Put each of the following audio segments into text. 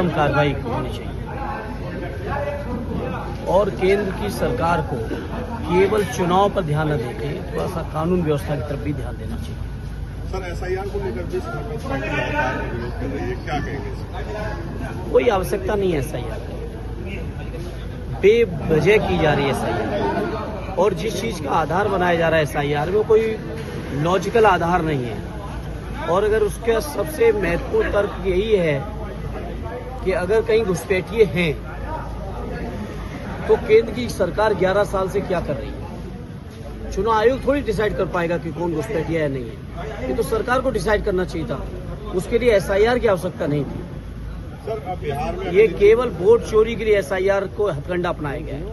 सख्तम कार्रवाई होनी चाहिए और केंद्र की सरकार को केवल चुनाव पर ध्यान न देके थोड़ा सा कानून व्यवस्था की तरफ भी ध्यान देना चाहिए। सर एसआईआर को लेकर भी कांग्रेस पार्टी लगातार विरोध कर रही है, क्या कहेंगे? कोई आवश्यकता नहीं है एसआईआर की, बेवजह की जा रही है एसआईआर और जिस चीज का आधार बनाया जा रहा है एसआईआर में कोई लॉजिकल आधार नहीं है। और अगर उसका सबसे महत्वपूर्ण तर्क यही है कि अगर कहीं घुसपैठिए हैं तो केंद्र की सरकार 11 साल से क्या कर रही है? चुनाव आयोग थोड़ी डिसाइड कर पाएगा कि कौन घुसपैठिया है नहीं है, ये तो सरकार को डिसाइड करना चाहिए था। उसके लिए एसआईआर की आवश्यकता नहीं थी। सर अब बिहार में ये केवल वोट चोरी के लिए एसआईआर को हथकंडा अपनाया गया है।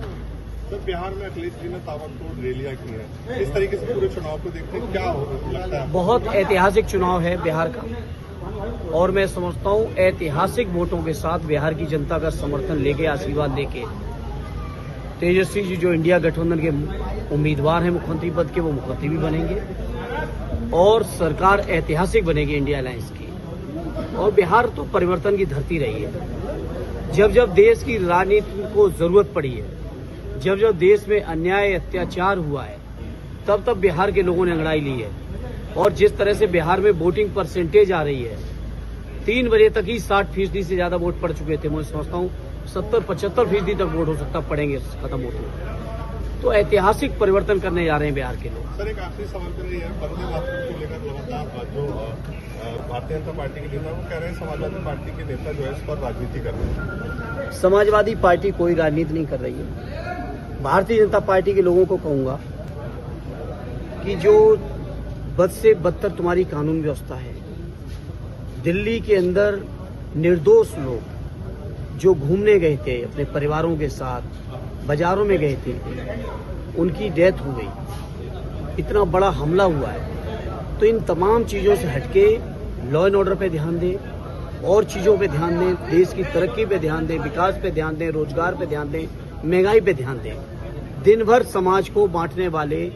सर बिहार में अखिलेश जी ने ताबड़तोड़ रैलियां की है, इस तरीके से पूरे चुनाव को देखते हैं क्या लगता है? बहुत ऐतिहासिक चुनाव है बिहार का और मैं समझता हूँ ऐतिहासिक वोटों के साथ बिहार की जनता का समर्थन लेके आशीर्वाद लेके तेजस्वी जी जो इंडिया गठबंधन के उम्मीदवार हैं मुख्यमंत्री पद के, वो मुख्यमंत्री भी बनेंगे और सरकार ऐतिहासिक बनेगी इंडिया अलायंस की। और बिहार तो परिवर्तन की धरती रही है। जब जब देश की राजनीति को जरूरत पड़ी है, जब जब देश में अन्याय अत्याचार हुआ है, तब तब बिहार के लोगों ने अंगड़ाई ली है। और जिस तरह से बिहार में वोटिंग परसेंटेज आ रही है, 3 बजे तक ही 60% से ज्यादा वोट पड़ चुके थे। मैं समझता हूँ 70-75% तक वोट हो सकता पड़ेंगे खत्म होते। तो ऐतिहासिक परिवर्तन करने जा रहे हैं बिहार के लोग। सर एक आखिरी सवाल कर रही है, वंदे मातरम को लेकर लगातार जो भारतीय जनता पार्टी के नेता वो कह रहे हैं समाजवादी पार्टी के नेता जो है इस पर राजनीति कर रहे हैं। समाजवादी पार्टी कोई राजनीति नहीं कर रही है। भारतीय जनता पार्टी के लोगों को कहूंगा कि जो बद से बदतर तुम्हारी कानून व्यवस्था है, दिल्ली के अंदर निर्दोष लोग जो घूमने गए थे अपने परिवारों के साथ, बाजारों में गए थे, उनकी डेथ हो गई, इतना बड़ा हमला हुआ है। तो इन तमाम चीजों से हटके लॉ एंड ऑर्डर पे ध्यान दें और चीजों पे ध्यान दें, देश की तरक्की पे ध्यान दें, विकास पे ध्यान दें, रोजगार पे ध्यान दें, महंगाई पे ध्यान दें। दिन भर समाज को बांटने वाले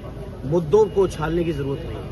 मुद्दों को उछालने की जरूरत नहीं है।